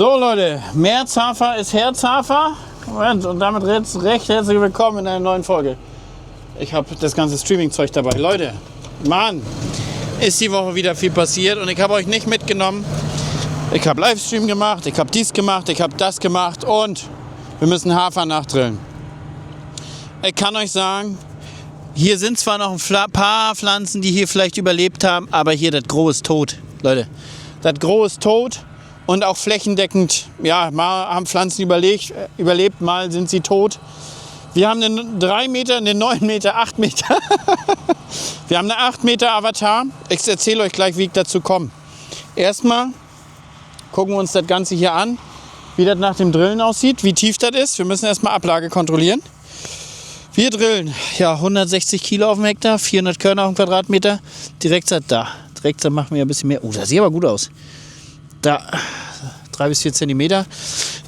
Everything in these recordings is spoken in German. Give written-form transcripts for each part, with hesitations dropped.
So Leute, Märzhafer ist Herzhafer und damit recht herzlich willkommen in einer neuen Folge. Ich habe das ganze Streaming-Zeug dabei. Leute, Mann, ist die Woche wieder viel passiert und ich habe euch nicht mitgenommen. Ich habe Livestream gemacht, ich habe dies gemacht, ich habe das gemacht und wir müssen Hafer nachdrillen. Ich kann euch sagen, hier sind zwar noch ein paar Pflanzen, die hier vielleicht überlebt haben, aber hier das Gros ist tot, Leute. Das Gros ist tot. Und auch flächendeckend, ja, mal haben Pflanzen überlebt, mal sind sie tot. Wir haben einen 3 Meter, einen 9 Meter, 8 Meter. Wir haben eine 8 Meter Avatar. Ich erzähle euch gleich, wie ich dazu komme. Erstmal gucken wir uns das Ganze hier an, wie das nach dem Drillen aussieht, wie tief das ist. Wir müssen erstmal Ablage kontrollieren. Wir drillen, ja, 160 Kilo auf dem Hektar, 400 Körner auf dem Quadratmeter. Direktsaat da. Direktsaat machen wir ein bisschen mehr. Oh, das sieht aber gut aus. Da 3 bis 4 Zentimeter.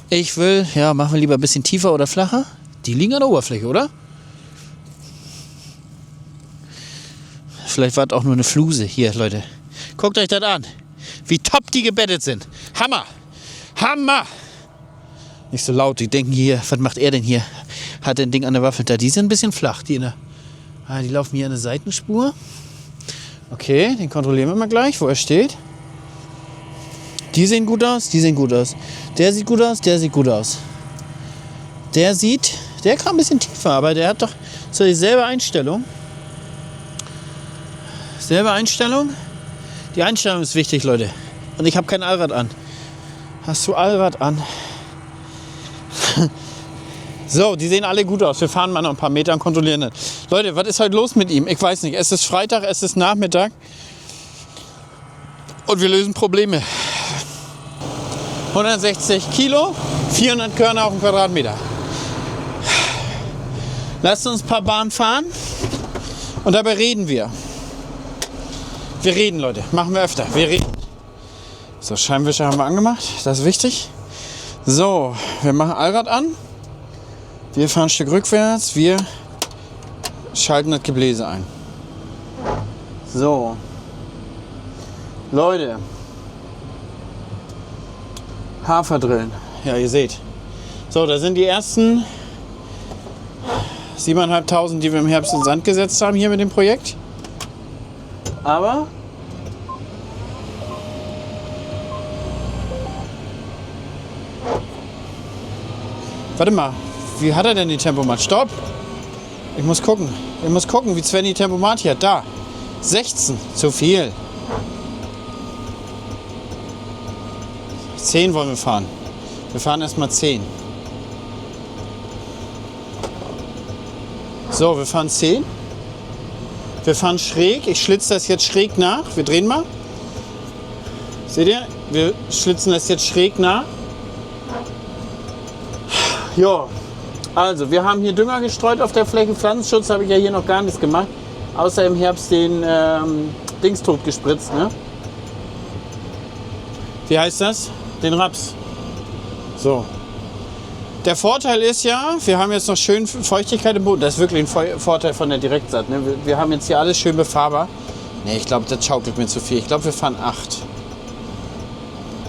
Ich will, ja, machen wir lieber ein bisschen tiefer oder flacher. Die liegen an der Oberfläche, oder? Vielleicht war es auch nur eine Fluse. Hier, Leute. Guckt euch das an. Wie top die gebettet sind. Hammer. Hammer. Nicht so laut. Die denken hier, was macht er denn hier? Hat ein Ding an der Waffel da. Die sind ein bisschen flach. Die laufen hier an der Seitenspur. Okay, den kontrollieren wir mal gleich, wo er steht. Die sehen gut aus, die sehen gut aus. Der sieht gut aus, der sieht gut aus. Der kam ein bisschen tiefer, aber der hat doch so dieselbe Einstellung. Selbe Einstellung. Die Einstellung ist wichtig, Leute. Und ich habe kein Allrad an. Hast du Allrad an? So, die sehen alle gut aus. Wir fahren mal noch ein paar Meter und kontrollieren das. Leute, was ist heute los mit ihm? Ich weiß nicht. Es ist Freitag, es ist Nachmittag. Und wir lösen Probleme. 160 Kilo, 400 Körner auf dem Quadratmeter. Lasst uns ein paar Bahnen fahren und dabei reden wir. Wir reden, Leute. Machen wir öfter. Wir reden. So, Scheinwischer haben wir angemacht. Das ist wichtig. So, wir machen Allrad an. Wir fahren ein Stück rückwärts. Wir schalten das Gebläse ein. So. Leute. Hafer drillen. Ja, ihr seht. So, da sind die ersten 7.500, die wir im Herbst in den Sand gesetzt haben hier mit dem Projekt. Aber warte mal, wie hat er denn die Tempomat? Stopp! Ich muss gucken, wie Sven die Tempomat hier hat. Da, 16, zu viel. 10 wollen wir fahren. Wir fahren erstmal 10. So, wir fahren 10. Wir fahren schräg. Ich schlitze das jetzt schräg nach. Wir drehen mal. Seht ihr? Wir schlitzen das jetzt schräg nach. Ja, also wir haben hier Dünger gestreut auf der Fläche. Pflanzenschutz habe ich ja hier noch gar nichts gemacht. Außer im Herbst den Dings tot gespritzt. Ne? Wie heißt das? Den Raps. So. Der Vorteil ist ja, wir haben jetzt noch schön Feuchtigkeit im Boden. Das ist wirklich ein Vorteil von der Direktsaat. Ne? Wir haben jetzt hier alles schön befahrbar. Ne, ich glaube, das schaukelt mir zu viel. Ich glaube, wir fahren 8.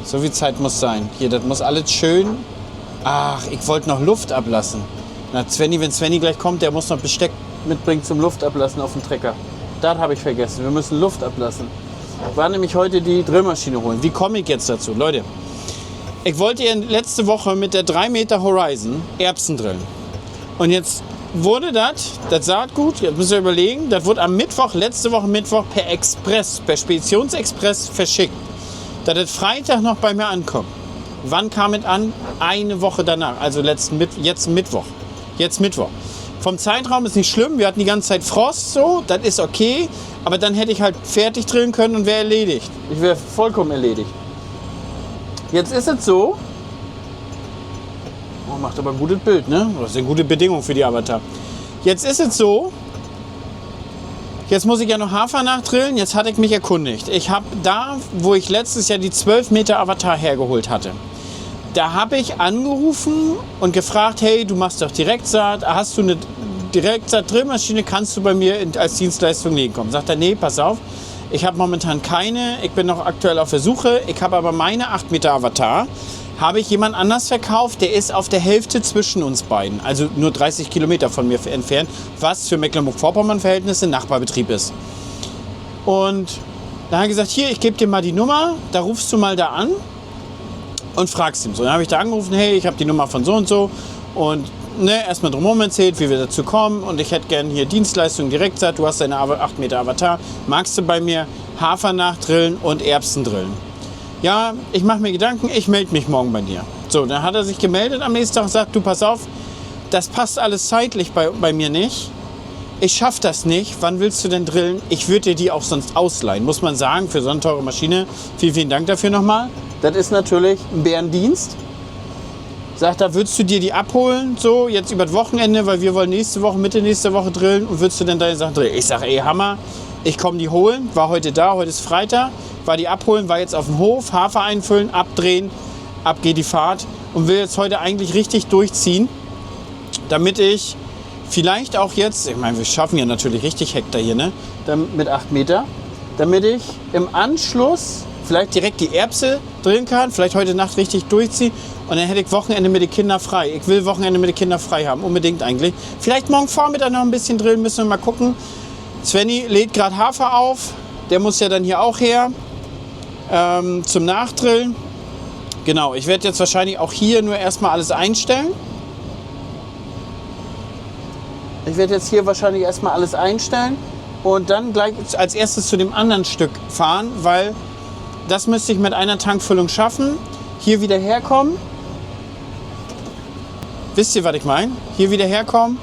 So viel Zeit muss sein. Hier, das muss alles schön. Ach, ich wollte noch Luft ablassen. Na, wenn Svenny gleich kommt, der muss noch Besteck mitbringen zum Luft ablassen auf dem Trecker. Das habe ich vergessen. Wir müssen Luft ablassen. Ich war nämlich heute die Drillmaschine holen. Wie komme ich jetzt dazu? Leute, ich wollte ja letzte Woche mit der 3 Meter Horizon Erbsen drillen. Und jetzt wurde das Saatgut, jetzt müssen wir überlegen, das wurde am Mittwoch, letzte Woche Mittwoch per Speditionsexpress verschickt. Dass das Freitag noch bei mir ankommt. Wann kam es an? Eine Woche danach, also jetzt Mittwoch. Jetzt Mittwoch. Vom Zeitraum ist nicht schlimm, wir hatten die ganze Zeit Frost, so, das ist okay. Aber dann hätte ich halt fertig drillen können und wäre erledigt. Ich wäre vollkommen erledigt. Jetzt ist es so, oh, macht aber ein gutes Bild, ne? Das sind gute Bedingungen für die Avatar. Jetzt ist es so, jetzt muss ich ja noch Hafer nachdrillen, jetzt hatte ich mich erkundigt. Ich habe da, wo ich letztes Jahr die 12 Meter Avatar hergeholt hatte, da habe ich angerufen und gefragt, hey, du machst doch Direktsaat, hast du eine Direktsaat-Drillmaschine, kannst du bei mir als Dienstleistung legen kommen? Sagt er, nee, pass auf, Ich habe momentan keine, ich bin noch aktuell auf der Suche. Ich habe aber meine 8 Meter Avatar habe ich jemand anders verkauft, der ist auf der Hälfte zwischen uns beiden, also nur 30 Kilometer von mir entfernt, was für Mecklenburg-Vorpommern-Verhältnisse Nachbarbetrieb ist. Und dann hat er gesagt, hier, ich gebe dir mal die Nummer, da rufst du mal da an und fragst ihn. So, dann habe ich da angerufen, hey, ich habe die Nummer von so und erstmal drumherum erzählt, wie wir dazu kommen und ich hätte gerne hier Dienstleistungen direkt gesagt, du hast deine 8 Meter Avatar, magst du bei mir Hafer nachdrillen und Erbsen drillen? Ja, ich mache mir Gedanken, ich melde mich morgen bei dir. So, dann hat er sich gemeldet am nächsten Tag und sagt, du pass auf, das passt alles zeitlich bei mir nicht. Ich schaffe das nicht. Wann willst du denn drillen? Ich würde dir die auch sonst ausleihen. Muss man sagen, für so eine teure Maschine. Vielen, vielen Dank dafür nochmal. Das ist natürlich ein Bärendienst. Sagt, da würdest du dir die abholen, so jetzt über das Wochenende, weil wir wollen Mitte nächste Woche drillen und würdest du denn deine Sachen drillen? Ich sage, ey, Hammer, ich komme die holen, war heute da, heute ist Freitag, war die abholen, war jetzt auf dem Hof, Hafer einfüllen, abdrehen, ab geht die Fahrt und will jetzt heute eigentlich richtig durchziehen, damit ich vielleicht auch jetzt, ich meine, wir schaffen ja natürlich richtig Hektar hier, ne, mit 8 Meter, damit ich im Anschluss vielleicht direkt die Erbse drillen kann, vielleicht heute Nacht richtig durchziehen und dann hätte ich Wochenende mit den Kindern frei. Ich will Wochenende mit den Kindern frei haben, unbedingt eigentlich. Vielleicht morgen Vormittag noch ein bisschen drillen, müssen wir mal gucken. Svenny lädt gerade Hafer auf, der muss ja dann hier auch her zum Nachdrillen. Genau, ich werde jetzt wahrscheinlich auch hier nur erstmal alles einstellen. Ich werde jetzt hier wahrscheinlich erstmal alles einstellen und dann gleich als erstes zu dem anderen Stück fahren, weil das müsste ich mit einer Tankfüllung schaffen. Hier wieder herkommen. Wisst ihr, was ich meine? Hier wieder herkommen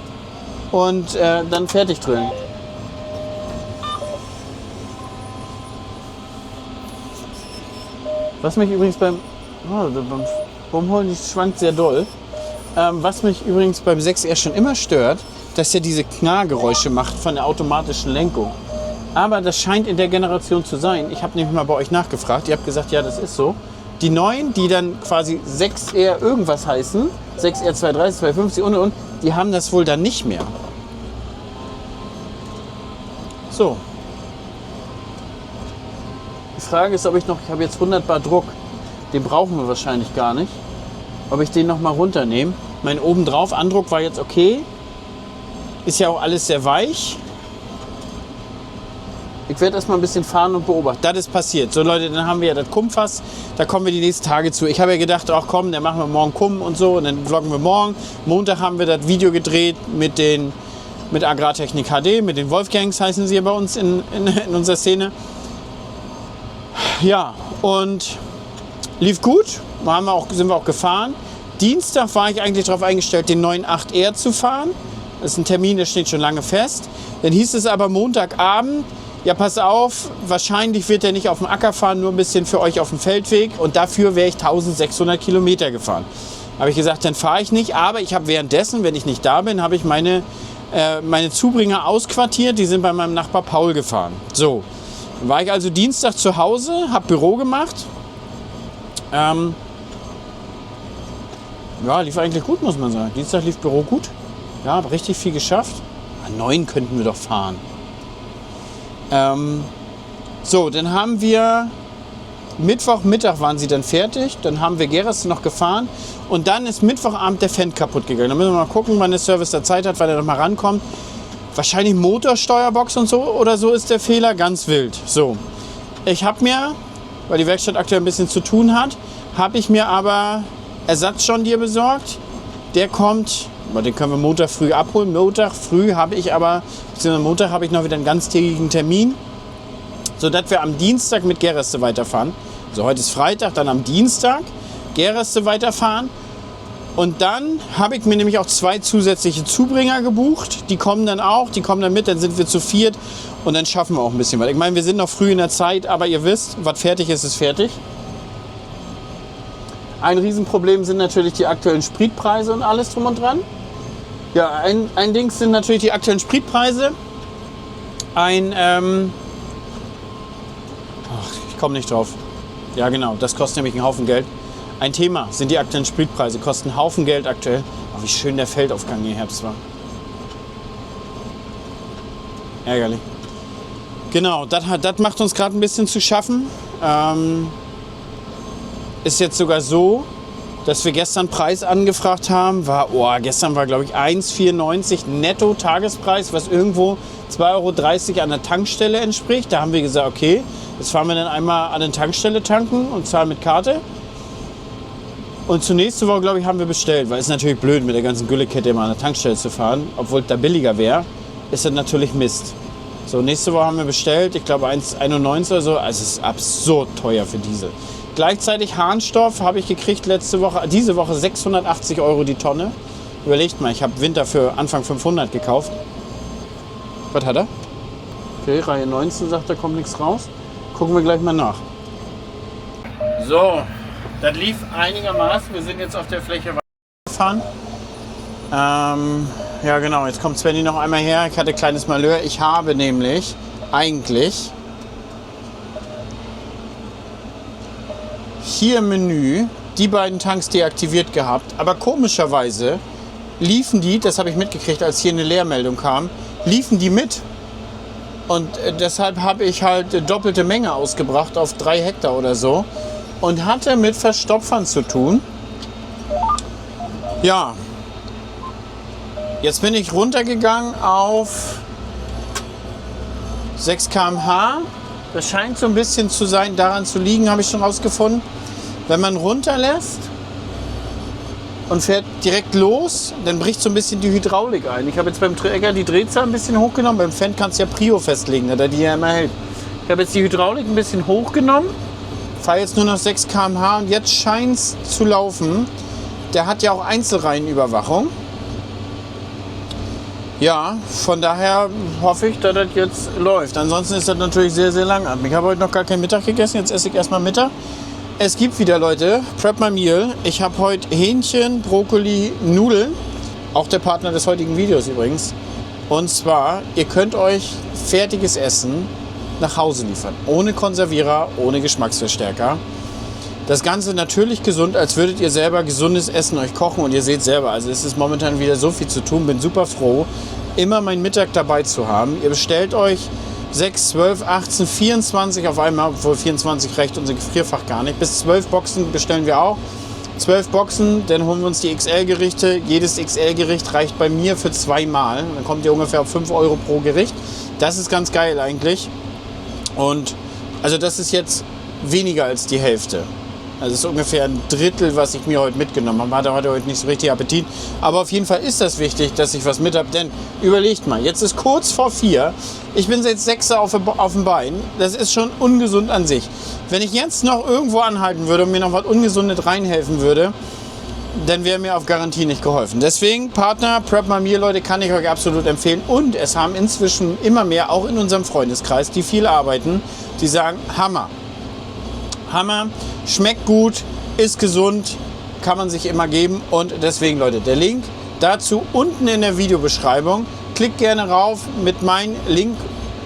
und dann fertig drillen. Was mich übrigens beim Holen, die schwankt sehr doll. Was mich übrigens beim 6R schon immer stört, dass er diese Knarrgeräusche macht von der automatischen Lenkung. Aber das scheint in der Generation zu sein. Ich habe nämlich mal bei euch nachgefragt. Ihr habt gesagt, ja, das ist so. Die neuen, die dann quasi 6R irgendwas heißen, 6R 230, 250 und, die haben das wohl dann nicht mehr. So. Die Frage ist, ob ich habe jetzt 100 Bar Druck. Den brauchen wir wahrscheinlich gar nicht. Ob ich den noch mal runternehme. Mein obendrauf Andruck war jetzt okay. Ist ja auch alles sehr weich. Ich werde erstmal ein bisschen fahren und beobachten. Das ist passiert. So Leute, dann haben wir ja das Kummfass. Da kommen wir die nächsten Tage zu. Ich habe ja gedacht, ach komm, dann machen wir morgen Kumm und so. Und dann vloggen wir morgen. Montag haben wir das Video gedreht mit Agrartechnik HD. Mit den Wolfgangs heißen sie ja bei uns in unserer Szene. Ja, und lief gut. Sind wir auch gefahren. Dienstag war ich eigentlich darauf eingestellt, den neuen 8R zu fahren. Das ist ein Termin, der steht schon lange fest. Dann hieß es aber Montagabend, ja pass auf, wahrscheinlich wird er nicht auf dem Acker fahren, nur ein bisschen für euch auf dem Feldweg. Und dafür wäre ich 1600 Kilometer gefahren. Habe ich gesagt, dann fahre ich nicht. Aber ich habe währenddessen, wenn ich nicht da bin, habe ich meine Zubringer ausquartiert. Die sind bei meinem Nachbar Paul gefahren. So, dann war ich also Dienstag zu Hause, habe Büro gemacht. Ja, lief eigentlich gut, muss man sagen. Dienstag lief Büro gut. Ja, habe richtig viel geschafft. An 9 könnten wir doch fahren. So, dann haben wir Mittwochmittag waren sie dann fertig. Dann haben wir Gereste noch gefahren. Und dann ist Mittwochabend der Fendt kaputt gegangen. Da müssen wir mal gucken, wann der Service da Zeit hat, weil er noch mal rankommt. Wahrscheinlich Motorsteuerbox und so oder so ist der Fehler. Ganz wild. So, ich habe mir, weil die Werkstatt aktuell ein bisschen zu tun hat, habe ich mir aber Ersatz John Deere besorgt. Der kommt, den können wir Montag früh abholen. Montag früh habe ich aber, beziehungsweise Montag habe ich noch wieder einen ganztägigen Termin, sodass wir am Dienstag mit Gereste weiterfahren. So, heute ist Freitag, dann am Dienstag Gereste weiterfahren. Und dann habe ich mir nämlich auch 2 zusätzliche Zubringer gebucht. Die kommen dann mit, dann sind wir zu 4 und dann schaffen wir auch ein bisschen was. Ich meine, wir sind noch früh in der Zeit, aber ihr wisst, was fertig ist, ist fertig. Ein Riesenproblem sind natürlich die aktuellen Spritpreise und alles drum und dran. Ja, ein Ding sind natürlich die aktuellen Spritpreise. Ich komme nicht drauf. Ja genau, das kostet nämlich einen Haufen Geld. Ein Thema sind die aktuellen Spritpreise, kosten einen Haufen Geld aktuell. Aber wie schön der Feldaufgang im Herbst war. Ärgerlich. Genau, das macht uns gerade ein bisschen zu schaffen. Ist jetzt sogar so, dass wir gestern Preis angefragt haben, gestern war glaube ich 1,94 netto Tagespreis, was irgendwo 2,30 € an der Tankstelle entspricht. Da haben wir gesagt, okay, jetzt fahren wir dann einmal an der Tankstelle tanken und zahlen mit Karte. Und zur nächsten Woche, glaube ich, haben wir bestellt, weil es natürlich blöd mit der ganzen Güllekette immer an der Tankstelle zu fahren, obwohl es da billiger wäre, ist das natürlich Mist. So, nächste Woche haben wir bestellt, ich glaube 1,91 oder so, also es ist absurd teuer für Diesel. Gleichzeitig Harnstoff habe ich gekriegt diese Woche 680 € die Tonne. Überlegt mal, ich habe Winter für Anfang 500 gekauft. Was hat er? Okay, Reihe 19 sagt, da kommt nichts raus. Gucken wir gleich mal nach. So, das lief einigermaßen. Wir sind jetzt auf der Fläche gefahren. Ja genau, jetzt kommt Svenny noch einmal her. Ich hatte ein kleines Malheur. Ich habe nämlich eigentlich hier im Menü die beiden Tanks deaktiviert gehabt. Aber komischerweise liefen die, das habe ich mitgekriegt, als hier eine Leermeldung kam, liefen die mit. Und deshalb habe ich halt doppelte Menge ausgebracht auf 3 Hektar oder so. Und hatte mit Verstopfern zu tun. Ja. Jetzt bin ich runtergegangen auf 6 km/h. Das scheint so ein bisschen zu sein, daran zu liegen, habe ich schon rausgefunden. Wenn man runterlässt und fährt direkt los, dann bricht so ein bisschen die Hydraulik ein. Ich habe jetzt beim Träger die Drehzahl ein bisschen hochgenommen. Beim Fendt kannst du ja Prio festlegen, da die ja immer hält. Ich habe jetzt die Hydraulik ein bisschen hochgenommen, fahre jetzt nur noch 6 km/h und jetzt scheint es zu laufen. Der hat ja auch Einzelreihenüberwachung. Ja, von daher hoffe ich, dass das jetzt läuft. Ansonsten ist das natürlich sehr, sehr langatmig. Ich habe heute noch gar keinen Mittag gegessen. Jetzt esse ich erstmal Mittag. Es gibt wieder, Leute, Prep My Meal. Ich habe heute Hähnchen, Brokkoli, Nudeln. Auch der Partner des heutigen Videos übrigens. Und zwar, ihr könnt euch fertiges Essen nach Hause liefern. Ohne Konservierer, ohne Geschmacksverstärker. Das Ganze natürlich gesund, als würdet ihr selber gesundes Essen euch kochen. Und ihr seht selber, also es ist momentan wieder so viel zu tun. Bin super froh, immer meinen Mittag dabei zu haben. Ihr bestellt euch 6, 12, 18, 24 auf einmal, obwohl 24 reicht unser Gefrierfach gar nicht. Bis 12 Boxen bestellen wir auch. 12 Boxen, dann holen wir uns die XL-Gerichte. Jedes XL-Gericht reicht bei mir für 2 Mal. Dann kommt ihr ungefähr auf 5 € pro Gericht. Das ist ganz geil eigentlich. Und also das ist jetzt weniger als die Hälfte. Also das ist ungefähr ein Drittel, was ich mir heute mitgenommen habe. Hatte heute nicht so richtig Appetit. Aber auf jeden Fall ist das wichtig, dass ich was mit habe. Denn überlegt mal, jetzt ist kurz vor 4. Ich bin jetzt 6 auf dem Bein. Das ist schon ungesund an sich. Wenn ich jetzt noch irgendwo anhalten würde und mir noch was Ungesundes reinhelfen würde, dann wäre mir auf Garantie nicht geholfen. Deswegen, Partner, Prep My Meal, Leute, kann ich euch absolut empfehlen. Und es haben inzwischen immer mehr, auch in unserem Freundeskreis, die viel arbeiten, die sagen, Hammer. Hammer, schmeckt gut, ist gesund, kann man sich immer geben. Und deswegen, Leute, der Link dazu unten in der Videobeschreibung. Klickt gerne rauf. Mit meinem Link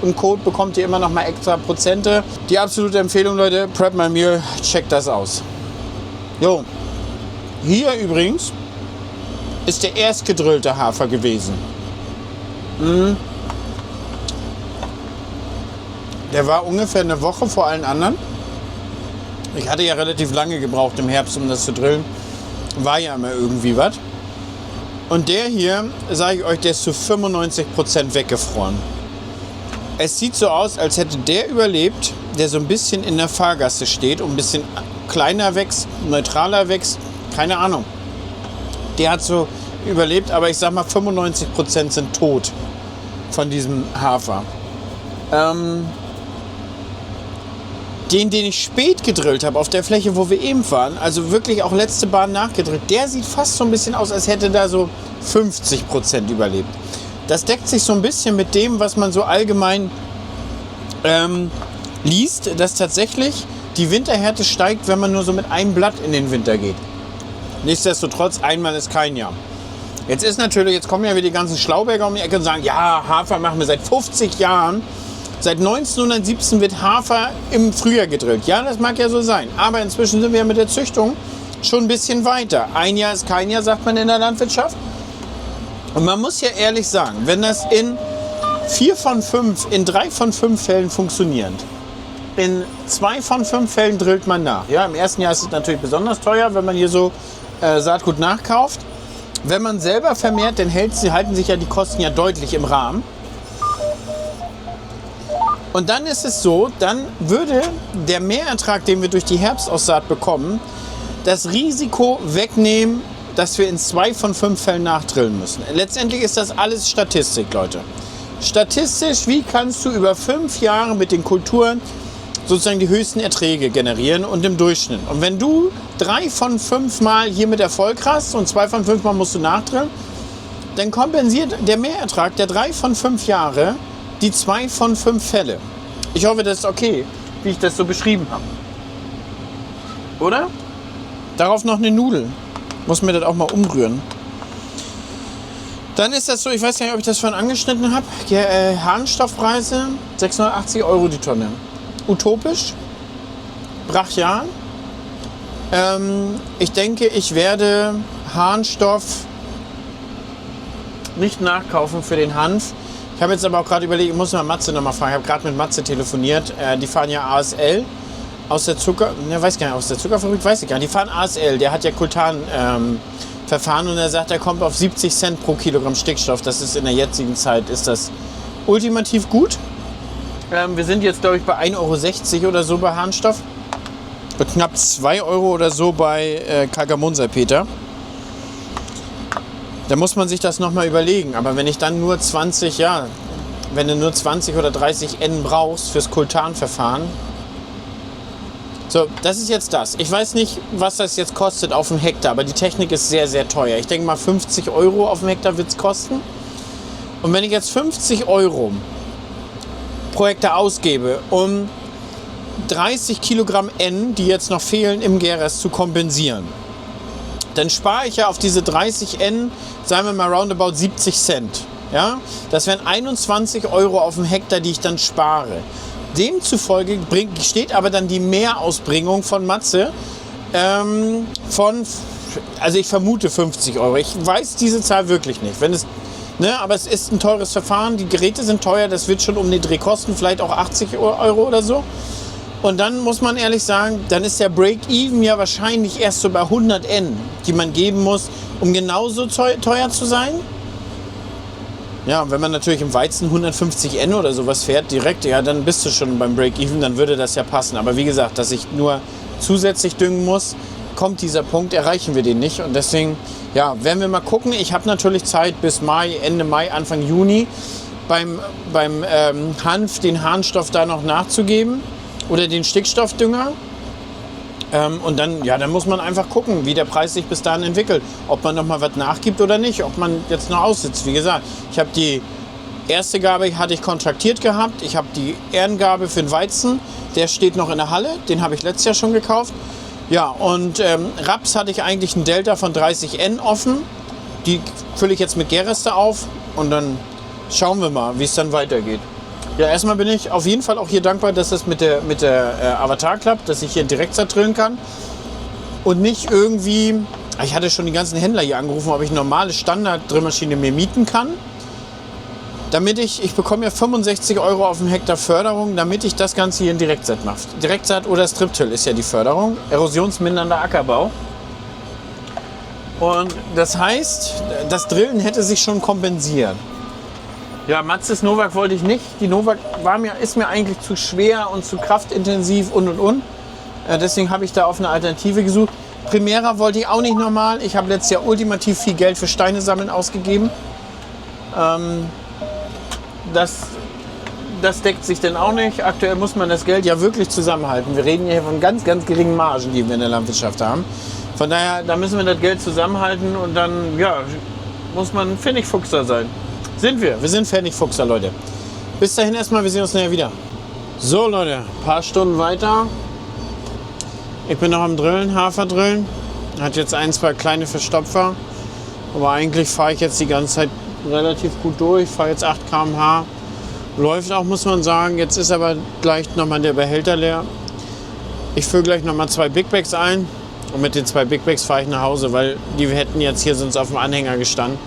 und Code bekommt ihr immer noch mal extra Prozente. Die absolute Empfehlung, Leute, Prep My Meal, checkt das aus. Jo, hier übrigens ist der erst gedrillte Hafer gewesen. Der war ungefähr eine Woche vor allen anderen. Ich hatte ja relativ lange gebraucht im Herbst, um das zu drillen. War ja immer irgendwie was. Und der hier, sage ich euch, der ist zu 95% weggefroren. Es sieht so aus, als hätte der überlebt, der so ein bisschen in der Fahrgasse steht und ein bisschen kleiner wächst, neutraler wächst. Keine Ahnung. Der hat so überlebt, aber ich sag mal 95% sind tot von diesem Hafer. Den ich spät gedrillt habe, auf der Fläche, wo wir eben waren, also wirklich auch letzte Bahn nachgedrillt, der sieht fast so ein bisschen aus, als hätte da so 50% überlebt. Das deckt sich so ein bisschen mit dem, was man so allgemein liest, dass tatsächlich die Winterhärte steigt, wenn man nur so mit einem Blatt in den Winter geht. Nichtsdestotrotz, einmal ist kein Jahr. Jetzt kommen ja wieder die ganzen Schlauberger um die Ecke und sagen, ja, Hafer machen wir seit 50 Jahren. Seit 1917 wird Hafer im Frühjahr gedrillt. Ja, das mag ja so sein. Aber inzwischen sind wir ja mit der Züchtung schon ein bisschen weiter. Ein Jahr ist kein Jahr, sagt man in der Landwirtschaft. Und man muss ja ehrlich sagen, wenn das in 3 von 5 Fällen funktioniert, in 2 von 5 Fällen drillt man nach. Ja, im ersten Jahr ist es natürlich besonders teuer, wenn man hier so Saatgut nachkauft. Wenn man selber vermehrt, dann halten sich ja die Kosten ja deutlich im Rahmen. Und dann ist es so, dann würde der Mehrertrag, den wir durch die Herbstaussaat bekommen, das Risiko wegnehmen, dass wir in 2 von 5 Fällen nachdrillen müssen. Letztendlich ist das alles Statistik, Leute. Statistisch, wie kannst du über 5 Jahre mit den Kulturen sozusagen die höchsten Erträge generieren und im Durchschnitt. Und wenn du 3 von 5 Mal hier mit Erfolg hast und 2 von 5 Mal musst du nachdrillen, dann kompensiert der Mehrertrag der 3 von 5 Jahre die 2 von 5 Fälle. Ich hoffe, das ist okay, wie ich das so beschrieben habe. Oder? Darauf noch eine Nudel. Muss mir das auch mal umrühren. Dann ist das so, ich weiß gar nicht, ob ich das vorhin angeschnitten habe. Harnstoffpreise, 680 € die Tonne. Utopisch, brachial. Ich denke, ich werde Harnstoff nicht nachkaufen für den Hanf. Ich habe jetzt aber auch gerade überlegt, ich muss mal Matze nochmal fragen. Ich habe gerade mit Matze telefoniert. Die fahren ja ASL aus der aus der Zuckerfabrik, weiß ich gar nicht. Die fahren ASL, der hat ja Kultan Verfahren und er sagt, er kommt auf 70 Cent pro Kilogramm Stickstoff. Das ist in der jetzigen Zeit, ist das ultimativ gut. Wir sind jetzt, glaube ich, bei 1,60 € oder so bei Harnstoff. Bei knapp 2 € oder so bei Kakamonsalpeter. Da muss man sich das nochmal überlegen. Aber wenn ich dann nur 20 oder 30 N brauchst fürs Kultanverfahren. So, das ist jetzt das. Ich weiß nicht, was das jetzt kostet auf dem Hektar, aber die Technik ist sehr, sehr teuer. Ich denke mal 50 € auf dem Hektar wird es kosten. Und wenn ich jetzt 50 € pro Hektar ausgebe, um 30 Kilogramm N, die jetzt noch fehlen, im Gärrest zu kompensieren, dann spare ich ja auf diese 30 N, sagen wir mal roundabout 70 Cent. Ja? Das wären 21 € auf dem Hektar, die ich dann spare. Demzufolge steht aber dann die Mehrausbringung von Matze also ich vermute 50 €. Ich weiß diese Zahl wirklich nicht. Aber es ist ein teures Verfahren, die Geräte sind teuer, das wird schon um den Dreh kosten, vielleicht auch 80 € oder so. Und dann muss man ehrlich sagen, dann ist der Break-Even ja wahrscheinlich erst so bei 100 N, die man geben muss, um genauso teuer zu sein. Ja, wenn man natürlich im Weizen 150 N oder sowas fährt direkt, ja, dann bist du schon beim Break-Even, dann würde das ja passen. Aber wie gesagt, dass ich nur zusätzlich düngen muss, kommt dieser Punkt, erreichen wir den nicht. Und deswegen, ja, werden wir mal gucken. Ich habe natürlich Zeit bis Mai, Ende Mai, Anfang Juni beim Hanf den Harnstoff da noch nachzugeben oder den Stickstoffdünger. Und dann muss man einfach gucken, wie der Preis sich bis dahin entwickelt. Ob man noch mal was nachgibt oder nicht, ob man jetzt noch aussitzt. Wie gesagt, ich habe die erste Gabe hatte ich kontraktiert gehabt. Ich habe die Ehrengabe für den Weizen, der steht noch in der Halle. Den habe ich letztes Jahr schon gekauft. Ja, und Raps hatte ich eigentlich einen Delta von 30 N offen. Die fülle ich jetzt mit Gärreste auf und dann schauen wir mal, wie es dann weitergeht. Ja, erstmal bin ich auf jeden Fall auch hier dankbar, dass das mit der Avatar klappt, dass ich hier direkt drillen kann und nicht irgendwie, ich hatte schon die ganzen Händler hier angerufen, ob ich eine normale Standard-Drillmaschine mir mieten kann, damit ich bekomme ja 65 € auf dem Hektar Förderung, damit ich das Ganze hier in Direktsaat mache. Direktsaat oder Strip-Till ist ja die Förderung, erosionsmindernder Ackerbau. Und das heißt, das Drillen hätte sich schon kompensiert. Ja, Matzes Novak wollte ich nicht. Die Novak ist mir eigentlich zu schwer und zu kraftintensiv und. Deswegen habe ich da auf eine Alternative gesucht. Primera wollte ich auch nicht normal. Ich habe letztes Jahr ultimativ viel Geld für Steine sammeln ausgegeben. Das deckt sich denn auch nicht. Aktuell muss man das Geld ja wirklich zusammenhalten. Wir reden hier von ganz, ganz geringen Margen, die wir in der Landwirtschaft haben. Von daher, da müssen wir das Geld zusammenhalten und dann, ja, muss man Pfennigfuchser sein. Sind wir. Wir sind Pfennigfuchser, Leute. Bis dahin erstmal, wir sehen uns nachher wieder. So, Leute, ein paar Stunden weiter. Ich bin noch am Drillen, Haferdrillen. Hat jetzt 1, 2 kleine Verstopfer. Aber eigentlich fahre ich jetzt die ganze Zeit relativ gut durch. Ich fahre jetzt 8 km/h. Läuft auch, muss man sagen. Jetzt ist aber gleich nochmal der Behälter leer. Ich fülle gleich nochmal 2 Big Bags ein. Und mit den 2 Big Bags fahre ich nach Hause, weil die hätten jetzt hier sonst auf dem Anhänger gestanden.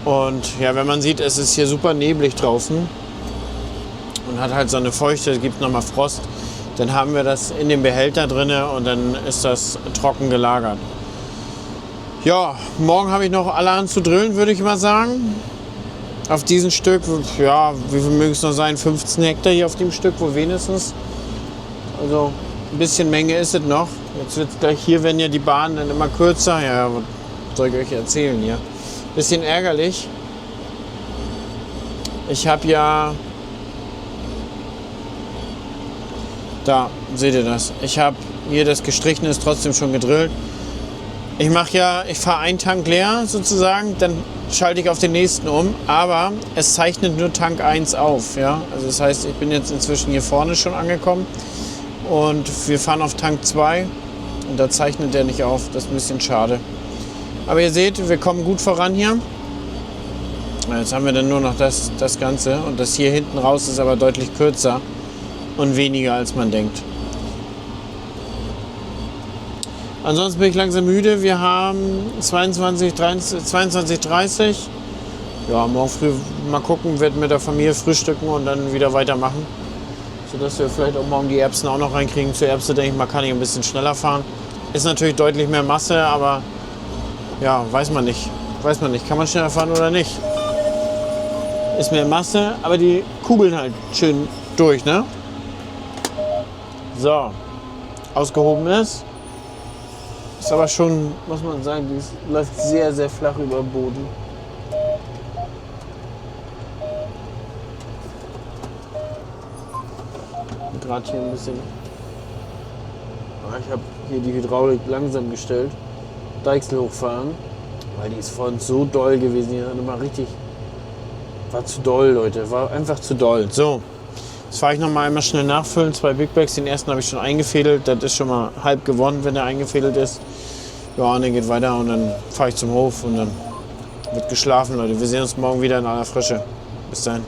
Und ja, wenn man sieht, es ist hier super neblig draußen und hat halt so eine Feuchte, es gibt nochmal Frost, dann haben wir das in dem Behälter drin und dann ist das trocken gelagert. Ja, morgen habe ich noch allerhand zu drillen, würde ich mal sagen. Auf diesem Stück, ja, wie viel mögen es noch sein? 15 Hektar hier auf dem Stück, wohl wenigstens. Also ein bisschen Menge ist es noch. Jetzt wird es gleich, hier werden ja die Bahnen dann immer kürzer. Ja, was soll ich euch erzählen hier? Bisschen ärgerlich. Ich habe ja... Da, seht ihr das? Ich habe hier das Gestrichene ist trotzdem schon gedrillt. Ich fahre einen Tank leer sozusagen, dann schalte ich auf den nächsten um, aber es zeichnet nur Tank 1 auf. Ja? Also das heißt, ich bin jetzt inzwischen hier vorne schon angekommen und wir fahren auf Tank 2 und da zeichnet der nicht auf. Das ist ein bisschen schade. Aber ihr seht, wir kommen gut voran hier. Jetzt haben wir dann nur noch das Ganze und das hier hinten raus ist aber deutlich kürzer und weniger als man denkt. Ansonsten bin ich langsam müde. Wir haben 22:30. Ja, morgen früh mal gucken, werden mit der Familie frühstücken und dann wieder weitermachen. Sodass wir vielleicht auch morgen die Erbsen auch noch reinkriegen. Zur Erbse denke ich mal, kann ich ein bisschen schneller fahren. Ist natürlich deutlich mehr Masse, aber ja, weiß man nicht. Kann man schneller fahren oder nicht? Ist mehr Masse, aber die kugeln halt schön durch, ne? So, ausgehoben ist. Ist aber schon, muss man sagen, die läuft sehr, sehr flach über den Boden. Gerade hier ein bisschen. Ich habe hier die Hydraulik langsam gestellt. Deichsel hochfahren, weil die ist vorhin so doll gewesen. Die hat immer richtig. War zu doll, Leute. War einfach zu doll. So. Jetzt fahre ich noch mal einmal schnell nachfüllen. 2 Big Bags. Den ersten habe ich schon eingefädelt. Das ist schon mal halb gewonnen, wenn der eingefädelt ist. Ja, und dann geht weiter und dann fahre ich zum Hof und dann wird geschlafen, Leute. Wir sehen uns morgen wieder in aller Frische. Bis dahin.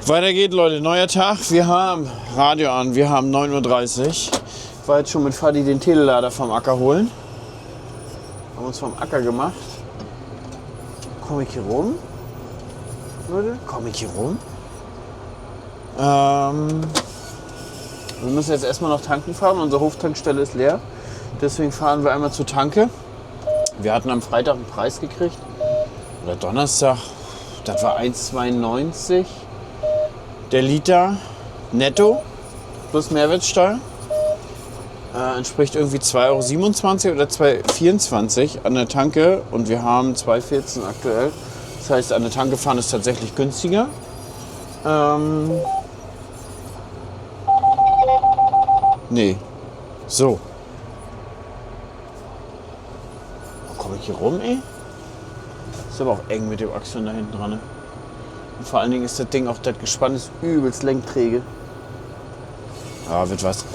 Weiter geht, Leute. Neuer Tag. Wir haben Radio an. Wir haben 9:30 Uhr. Ich war jetzt schon mit Fadi den Telelader vom Acker holen. Haben uns vom Acker gemacht. Komme ich hier rum? Leute, komme ich hier rum? Wir müssen jetzt erstmal noch tanken fahren. Unsere Hoftankstelle ist leer. Deswegen fahren wir einmal zur Tanke. Wir hatten am Freitag einen Preis gekriegt. Oder Donnerstag. Das war 1,92 der Liter netto plus Mehrwertsteuer. Entspricht irgendwie 2,27 € oder 2,24 € an der Tanke. Und wir haben 2,14 aktuell. Das heißt, an der Tanke fahren ist tatsächlich günstiger. Nee. So. Wo komme ich hier rum, ey? Ist aber auch eng mit dem Achseln da hinten dran. Ne? Und vor allen Dingen ist das Ding auch, das Gespann ist übelst lenkträge. Ja, wird was.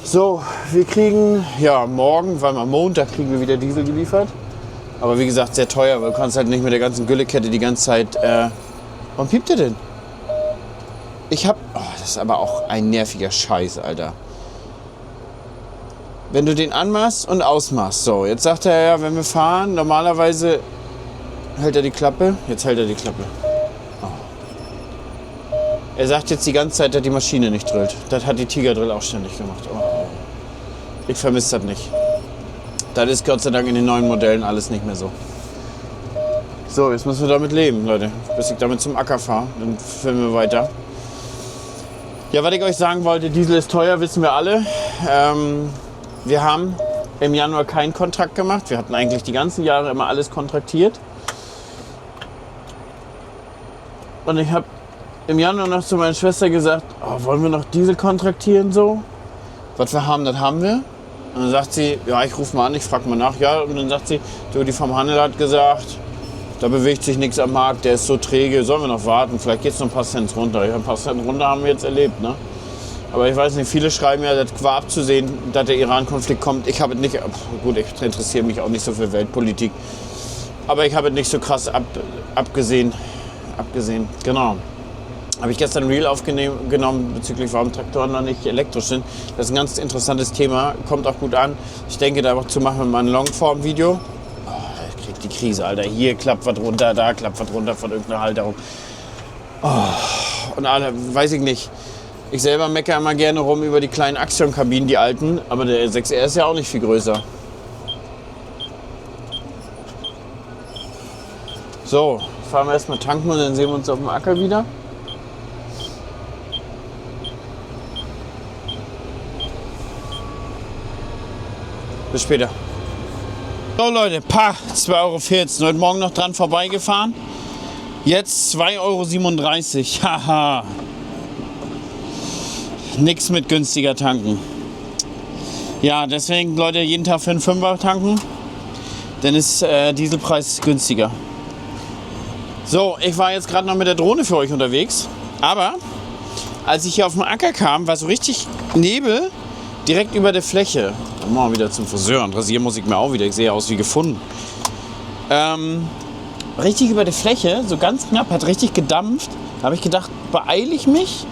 So, wir kriegen, ja, morgen, weil am Montag kriegen wir wieder Diesel geliefert. Aber wie gesagt, sehr teuer, weil du kannst halt nicht mit der ganzen Güllekette die ganze Zeit, warum piept der denn? Das ist aber auch ein nerviger Scheiß, Alter. Wenn du den anmachst und ausmachst, so, jetzt sagt er ja, wenn wir fahren, normalerweise hält er die Klappe, jetzt hält er die Klappe. Oh. Er sagt jetzt die ganze Zeit, dass die Maschine nicht drillt. Das hat die Tigerdrill auch ständig gemacht. Oh. Ich vermisse das nicht. Das ist Gott sei Dank in den neuen Modellen alles nicht mehr so. So, jetzt müssen wir damit leben, Leute. Bis ich damit zum Acker fahre, dann filmen wir weiter. Ja, was ich euch sagen wollte, Diesel ist teuer, wissen wir alle. Wir haben im Januar keinen Kontrakt gemacht. Wir hatten eigentlich die ganzen Jahre immer alles kontraktiert. Und ich habe im Januar noch zu meiner Schwester gesagt, wollen wir noch Diesel kontraktieren so? Was wir haben, das haben wir. Und dann sagt sie, ja, ich rufe mal an, ich frage mal nach. Ja, und dann sagt sie, du, die vom Handel hat gesagt, da bewegt sich nichts am Markt, der ist so träge, sollen wir noch warten, vielleicht geht es noch ein paar Cent runter. Ja, ein paar Cent runter haben wir jetzt erlebt, ne? Aber ich weiß nicht, viele schreiben ja, das war abzusehen, dass der Iran-Konflikt kommt. Ich habe es nicht, gut, ich interessiere mich auch nicht so für Weltpolitik, aber ich habe es nicht so krass abgesehen, genau. Habe ich gestern ein Reel aufgenommen bezüglich, warum Traktoren noch nicht elektrisch sind. Das ist ein ganz interessantes Thema, kommt auch gut an. Ich denke, dazu machen wir mal ein Longform-Video. Da kriegt die Krise, Alter. Hier klappt was runter, da klappt was runter von irgendeiner Halterung. Und alle, weiß ich nicht. Ich selber meckere immer gerne rum über die kleinen Axion-Kabinen, die alten. Aber der 6R ist ja auch nicht viel größer. So, fahren wir erstmal tanken und dann sehen wir uns auf dem Acker wieder. Bis später. So Leute, 2,14 €. Heute Morgen noch dran vorbeigefahren. Jetzt 2,37 €. Haha. Nix mit günstiger tanken. Ja, deswegen Leute, jeden Tag für einen Fünfer tanken. Dann ist Dieselpreis günstiger. So, ich war jetzt gerade noch mit der Drohne für euch unterwegs. Aber als ich hier auf den Acker kam, war so richtig Nebel direkt über der Fläche. Dann mal wieder zum Friseur und rasieren muss ich mir auch wieder. Ich sehe aus wie gefunden. Richtig über der Fläche, so ganz knapp, hat richtig gedampft. Da habe ich gedacht, beeile ich mich.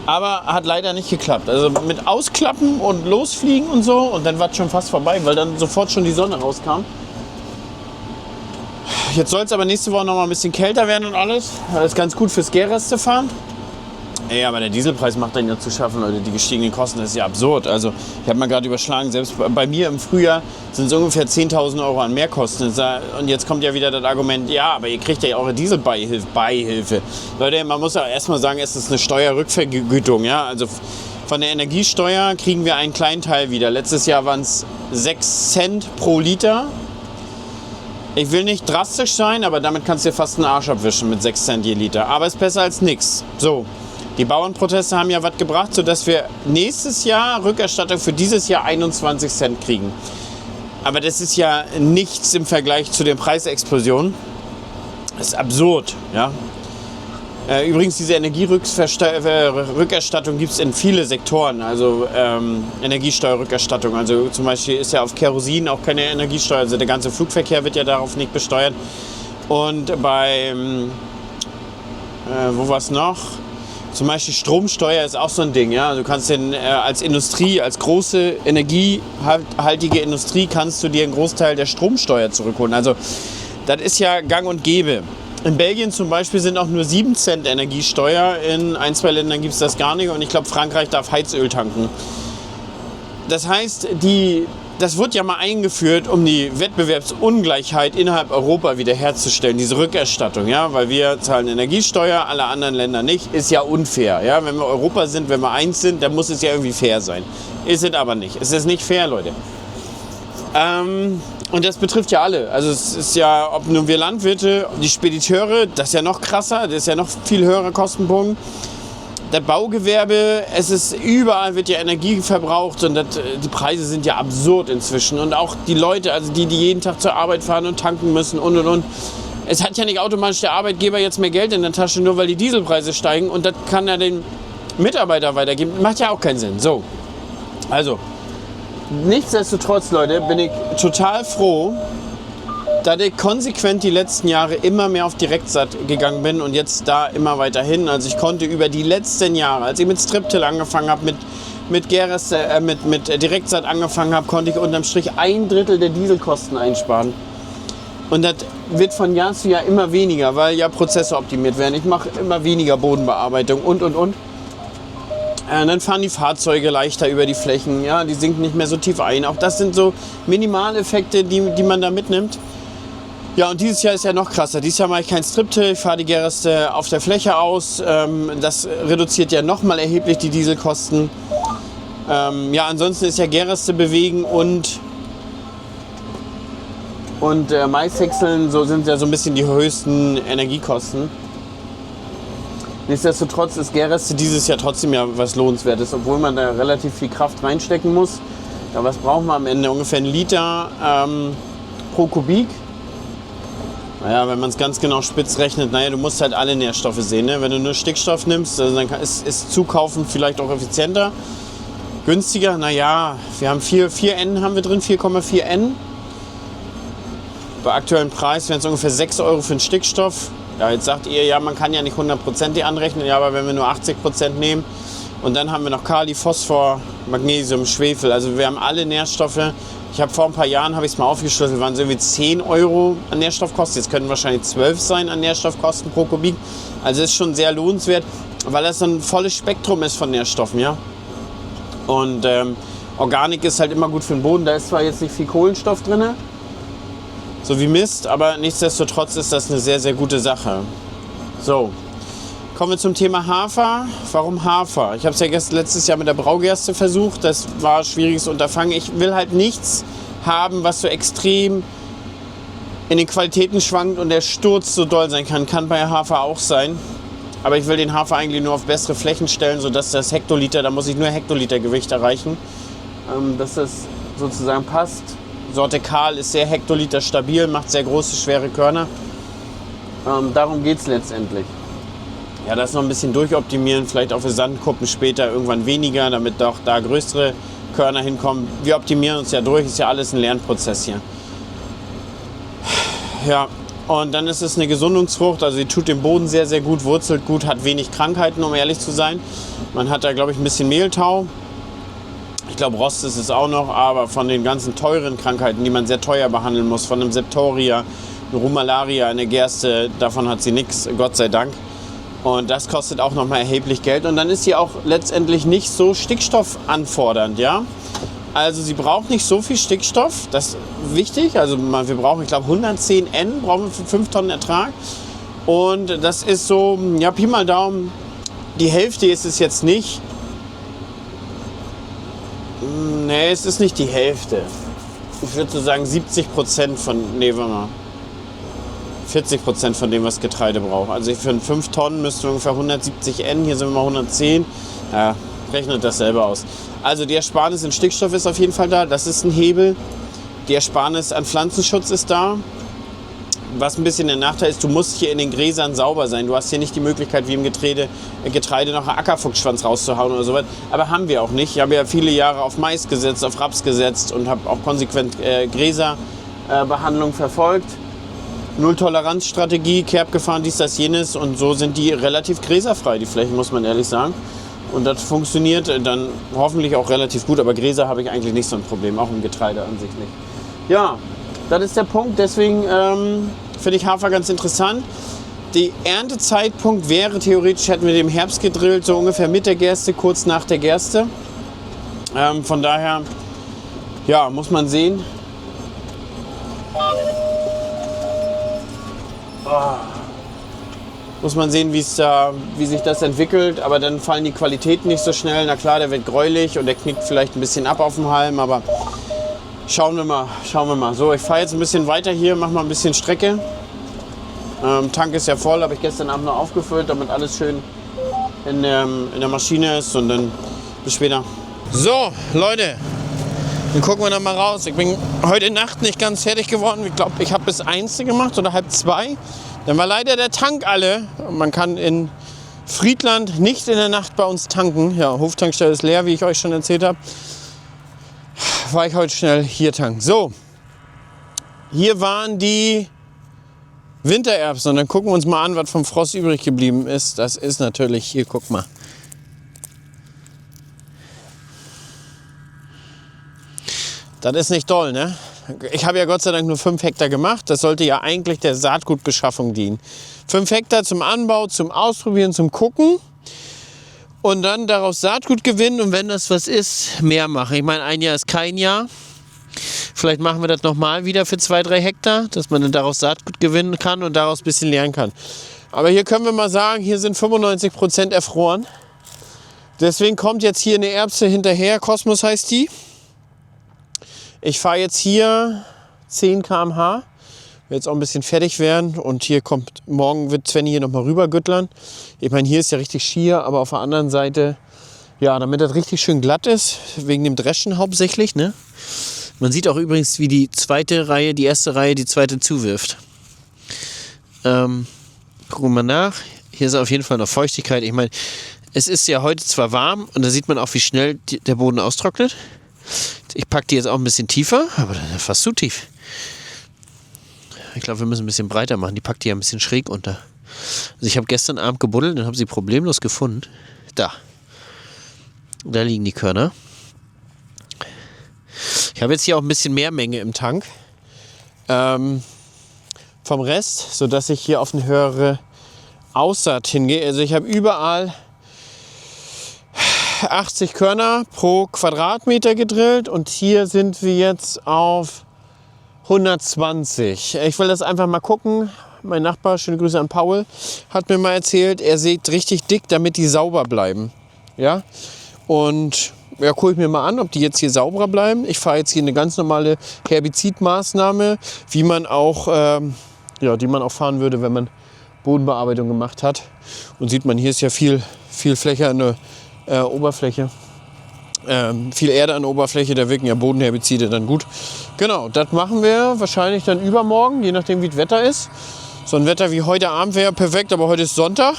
Aber hat leider nicht geklappt. Also mit Ausklappen und Losfliegen und so. Und dann war es schon fast vorbei, weil dann sofort schon die Sonne rauskam. Jetzt soll es aber nächste Woche noch mal ein bisschen kälter werden und alles. Das ist ganz gut fürs Gereste fahren. Ey, aber der Dieselpreis macht dann ja zu schaffen, Leute. Die gestiegenen Kosten, das ist ja absurd. Also ich habe mal gerade überschlagen, selbst bei mir im Frühjahr sind es ungefähr 10.000 € an Mehrkosten. Und jetzt kommt ja wieder das Argument, ja, aber ihr kriegt ja eure Dieselbeihilfe. Leute, man muss ja erstmal sagen, es ist eine Steuerrückvergütung. Ja? Also von der Energiesteuer kriegen wir einen kleinen Teil wieder. Letztes Jahr waren es 6 Cent pro Liter. Ich will nicht drastisch sein, aber damit kannst du dir fast einen Arsch abwischen mit 6 Cent je Liter. Aber ist besser als nichts. So, die Bauernproteste haben ja was gebracht, sodass wir nächstes Jahr Rückerstattung für dieses Jahr 21 Cent kriegen. Aber das ist ja nichts im Vergleich zu den Preisexplosionen. Das ist absurd, ja. Übrigens, diese Energierückerstattung gibt es in viele Sektoren, also Energiesteuerrückerstattung. Also zum Beispiel ist ja auf Kerosin auch keine Energiesteuer, also der ganze Flugverkehr wird ja darauf nicht besteuert. Und beim, wo war es noch? Zum Beispiel Stromsteuer ist auch so ein Ding, ja. Du kannst den als Industrie, als große energiehaltige Industrie, kannst du dir einen Großteil der Stromsteuer zurückholen. Also das ist ja gang und gäbe. In Belgien zum Beispiel sind auch nur 7 Cent Energiesteuer. In 1, 2 Ländern gibt es das gar nicht. Und ich glaube, Frankreich darf Heizöl tanken. Das heißt, das wird ja mal eingeführt, um die Wettbewerbsungleichheit innerhalb Europa wiederherzustellen. Diese Rückerstattung, ja, weil wir zahlen Energiesteuer, alle anderen Länder nicht. Ist ja unfair. Ja? Wenn wir Europa sind, wenn wir eins sind, dann muss es ja irgendwie fair sein. Ist es aber nicht. Es ist nicht fair, Leute. Und das betrifft ja alle. Also es ist ja, ob nun wir Landwirte, die Spediteure, das ist ja noch krasser, das ist ja noch viel höherer Kostenpunkt. Das Baugewerbe, es ist überall wird ja Energie verbraucht und die Preise sind ja absurd inzwischen. Und auch die Leute, also die jeden Tag zur Arbeit fahren und tanken müssen und. Es hat ja nicht automatisch der Arbeitgeber jetzt mehr Geld in der Tasche, nur weil die Dieselpreise steigen und das kann er den Mitarbeiter weitergeben. Macht ja auch keinen Sinn. So, also. Nichtsdestotrotz, Leute, bin ich total froh, dass ich konsequent die letzten Jahre immer mehr auf Direktsat gegangen bin und jetzt da immer weiter hin. Also ich konnte über die letzten Jahre, als ich mit Striptil angefangen habe, mit Direktsat angefangen habe, konnte ich unterm Strich 1/3 der Dieselkosten einsparen. Und das wird von Jahr zu Jahr immer weniger, weil ja Prozesse optimiert werden. Ich mache immer weniger Bodenbearbeitung und. Dann fahren die Fahrzeuge leichter über die Flächen, ja, die sinken nicht mehr so tief ein. Auch das sind so Minimaleffekte, die man da mitnimmt. Ja, und dieses Jahr ist ja noch krasser. Dieses Jahr mache ich kein Striptil, ich fahre die Gerste auf der Fläche aus. Das reduziert ja nochmal erheblich die Dieselkosten. Ja, ansonsten ist ja Gerste bewegen und Maishäckseln, so sind ja so ein bisschen die höchsten Energiekosten. Nichtsdestotrotz ist Gerste dieses Jahr trotzdem ja was Lohnenswertes, obwohl man da relativ viel Kraft reinstecken muss. Ja, was brauchen wir am Ende? Ungefähr 1 Liter pro Kubik. Naja, wenn man es ganz genau spitz rechnet, naja, du musst halt alle Nährstoffe sehen. Ne? Wenn du nur Stickstoff nimmst, also dann ist Zukaufen vielleicht auch effizienter. Günstiger, naja, wir haben 4 N haben wir drin, 4,4 N. Bei aktuellem Preis wären es ungefähr 6 € für den Stickstoff. Ja, jetzt sagt ihr, ja, man kann ja nicht 100% anrechnen, ja, aber wenn wir nur 80% nehmen und dann haben wir noch Kali, Phosphor, Magnesium, Schwefel, also wir haben alle Nährstoffe. Ich habe vor ein paar Jahren, habe ich es mal aufgeschlüsselt, waren so irgendwie 10 € an Nährstoffkosten, jetzt können wahrscheinlich 12 sein an Nährstoffkosten pro Kubik. Also ist schon sehr lohnenswert, weil das so ein volles Spektrum ist von Nährstoffen, ja. Und Organik ist halt immer gut für den Boden, da ist zwar jetzt nicht viel Kohlenstoff drin, so wie Mist, aber nichtsdestotrotz ist das eine sehr, sehr gute Sache. So, kommen wir zum Thema Hafer. Warum Hafer? Ich habe es ja letztes Jahr mit der Braugerste versucht, das war ein schwieriges Unterfangen. Ich will halt nichts haben, was so extrem in den Qualitäten schwankt und der Sturz so doll sein kann. Kann bei Hafer auch sein. Aber ich will den Hafer eigentlich nur auf bessere Flächen stellen, sodass das Hektoliter, da muss ich nur Hektolitergewicht erreichen, dass das sozusagen passt. Sorte Karl ist sehr Hektoliter stabil, macht sehr große, schwere Körner. Darum geht es letztendlich. Ja, das noch ein bisschen durchoptimieren, vielleicht auch für Sandkuppen später irgendwann weniger, damit doch da größere Körner hinkommen. Wir optimieren uns ja durch, ist ja alles ein Lernprozess hier. Ja, und dann ist es eine Gesundungsfrucht, also sie tut dem Boden sehr, sehr gut, wurzelt gut, hat wenig Krankheiten, um ehrlich zu sein. Man hat da, glaube ich, ein bisschen Mehltau. Ich glaube, Rost ist es auch noch, aber von den ganzen teuren Krankheiten, die man sehr teuer behandeln muss, von einem Septoria, eine Rumalaria, eine Gerste, davon hat sie nichts, Gott sei Dank. Und das kostet auch nochmal erheblich Geld. Und dann ist sie auch letztendlich nicht so stickstoffanfordernd, ja. Also sie braucht nicht so viel Stickstoff, das ist wichtig. Also wir brauchen, ich glaube, 110 N brauchen wir für 5 Tonnen Ertrag. Und das ist so, ja, Pi mal Daumen, die Hälfte ist es jetzt nicht. Nee, es ist nicht die Hälfte. Ich würde so sagen 70% von, nee, warte mal, 40% von dem, was Getreide braucht. Also für 5 Tonnen müssten wir ungefähr 170 N, hier sind wir mal 110. Ja, rechnet das selber aus. Also die Ersparnis in Stickstoff ist auf jeden Fall da, das ist ein Hebel. Die Ersparnis an Pflanzenschutz ist da. Was ein bisschen der Nachteil ist, du musst hier in den Gräsern sauber sein. Du hast hier nicht die Möglichkeit, wie im Getreide noch einen Ackerfuchsschwanz rauszuhauen oder so was. Aber haben wir auch nicht. Ich habe ja viele Jahre auf Mais gesetzt, auf Raps gesetzt und habe auch konsequent Gräserbehandlung verfolgt. Null-Toleranz-Strategie, Kerb gefahren, dies, das, jenes. Und so sind die relativ gräserfrei, die Flächen, muss man ehrlich sagen. Und das funktioniert dann hoffentlich auch relativ gut. Aber Gräser habe ich eigentlich nicht so ein Problem, auch im Getreide an sich nicht. Ja, das ist der Punkt. Deswegen finde ich Hafer ganz interessant. Der Erntezeitpunkt wäre theoretisch, hätten wir den im Herbst gedrillt, so ungefähr mit der Gerste, kurz nach der Gerste. Von daher, ja, muss man sehen. Muss man sehen, wie sich das entwickelt, aber dann fallen die Qualitäten nicht so schnell. Na klar, der wird gräulich und der knickt vielleicht ein bisschen ab auf dem Halm, aber schauen wir mal. So, ich fahre jetzt ein bisschen weiter hier, mache mal ein bisschen Strecke. Tank ist ja voll, habe ich gestern Abend noch aufgefüllt, damit alles schön in der Maschine ist und dann bis später. So, Leute, dann gucken wir noch mal raus. Ich bin heute Nacht nicht ganz fertig geworden. Ich glaube, ich habe bis 1 gemacht oder halb 2. Dann war leider der Tank alle. Man kann in Friedland nicht in der Nacht bei uns tanken. Ja, Hoftankstelle ist leer, wie ich euch schon erzählt habe. War ich heute schnell hier tanken. So, hier waren die Wintererbsen. Und dann gucken wir uns mal an, was vom Frost übrig geblieben ist. Das ist natürlich, hier, guck mal. Das ist nicht doll, ne? Ich habe ja Gott sei Dank nur 5 Hektar gemacht. Das sollte ja eigentlich der Saatgutbeschaffung dienen. 5 Hektar zum Anbau, zum Ausprobieren, zum Gucken. Und dann daraus Saatgut gewinnen. Und wenn das was ist, mehr machen. Ich meine, ein Jahr ist kein Jahr. Vielleicht machen wir das nochmal wieder für 2, 3 Hektar, dass man dann daraus Saatgut gewinnen kann und daraus ein bisschen lernen kann. Aber hier können wir mal sagen, hier sind 95% erfroren. Deswegen kommt jetzt hier eine Erbse hinterher. Kosmos heißt die. Ich fahre jetzt hier 10 km/h, will jetzt auch ein bisschen fertig werden und hier kommt, morgen wird Svenny hier nochmal rübergüttlern. Ich meine, hier ist ja richtig schier, aber auf der anderen Seite, ja, damit das richtig schön glatt ist, wegen dem Dreschen hauptsächlich, ne? Man sieht auch übrigens, wie die zweite Reihe, die erste Reihe, die zweite zuwirft. Gucken wir mal nach. Hier ist auf jeden Fall noch Feuchtigkeit. Ich meine, es ist ja heute zwar warm und da sieht man auch, wie schnell der Boden austrocknet. Ich packe die jetzt auch ein bisschen tiefer, aber das ist fast zu tief. Ich glaube, wir müssen ein bisschen breiter machen. Die packt die ja ein bisschen schräg unter. Also ich habe gestern Abend gebuddelt und habe sie problemlos gefunden. Da liegen die Körner. Ich habe jetzt hier auch ein bisschen mehr Menge im Tank vom Rest, sodass ich hier auf eine höhere Aussaat hingehe. Also ich habe überall 80 Körner pro Quadratmeter gedrillt und hier sind wir jetzt auf 120. Ich will das einfach mal gucken. Mein Nachbar, schöne Grüße an Paul, hat mir mal erzählt, er sägt richtig dick, damit die sauber bleiben. Ja? Und ja, gucke ich mir mal an, ob die jetzt hier sauberer bleiben. Ich fahre jetzt hier eine ganz normale Herbizidmaßnahme, wie man auch, die man auch fahren würde, wenn man Bodenbearbeitung gemacht hat. Und sieht man, hier ist ja viel Fläche an der Oberfläche. Viel Erde an der Oberfläche, da wirken ja Bodenherbizide dann gut. Genau, das machen wir wahrscheinlich dann übermorgen, je nachdem wie das Wetter ist. So ein Wetter wie heute Abend wäre perfekt, aber heute ist Sonntag.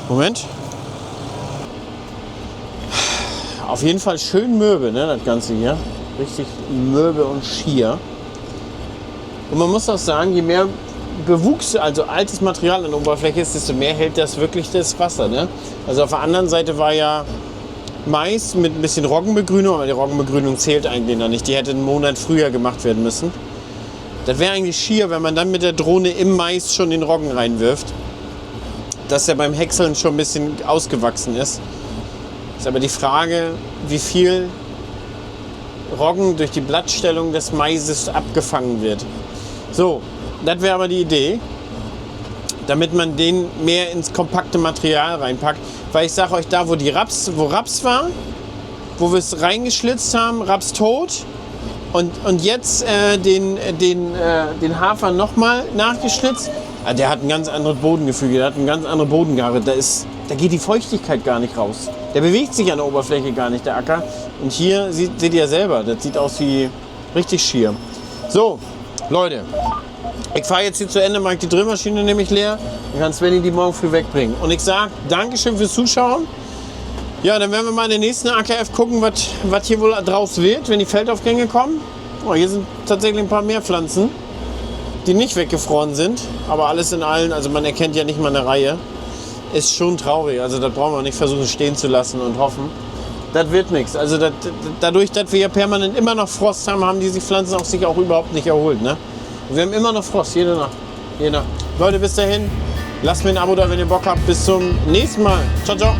Moment. Auf jeden Fall schön mürbe, ne, das Ganze hier. Richtig mürbe und schier. Und man muss auch sagen, je mehr Bewuchs, also altes Material an der Oberfläche ist, desto mehr hält das wirklich das Wasser. Ne? Also auf der anderen Seite war ja Mais mit ein bisschen Roggenbegrünung, aber die Roggenbegrünung zählt eigentlich noch nicht. Die hätte einen Monat früher gemacht werden müssen. Das wäre eigentlich schier, wenn man dann mit der Drohne im Mais schon den Roggen reinwirft. Dass er beim Häckseln schon ein bisschen ausgewachsen ist. Ist aber die Frage, wie viel Roggen durch die Blattstellung des Maises abgefangen wird. So, das wäre aber die Idee, damit man den mehr ins kompakte Material reinpackt. Weil ich sage euch, da wo Raps war, wo wir es reingeschlitzt haben, Raps tot und jetzt den Hafer nochmal nachgeschlitzt, der hat ein ganz anderes Bodengefüge, der hat eine ganz andere Bodengare. Da geht die Feuchtigkeit gar nicht raus. Der bewegt sich an der Oberfläche gar nicht, der Acker. Und hier seht ihr ja selber, das sieht aus wie richtig schier. So, Leute. Ich fahre jetzt hier zu Ende, mache die Drillmaschine nämlich leer. Dann kann Svenny die morgen früh wegbringen. Und ich sage Dankeschön fürs Zuschauen. Ja, dann werden wir mal in der nächsten AKF gucken, was hier wohl draus wird, wenn die Feldaufgänge kommen. Oh, hier sind tatsächlich ein paar mehr Pflanzen, die nicht weggefroren sind. Aber alles in allen, also man erkennt ja nicht mal eine Reihe. Ist schon traurig. Also das brauchen wir nicht versuchen stehen zu lassen und hoffen. Das wird nichts. Also dadurch, dass wir ja permanent immer noch Frost haben, haben die Pflanzen sich auch überhaupt nicht erholt. Ne? Wir haben immer noch Frost, jede Nacht. Leute, bis dahin, lasst mir ein Abo da, wenn ihr Bock habt. Bis zum nächsten Mal. Ciao, ciao.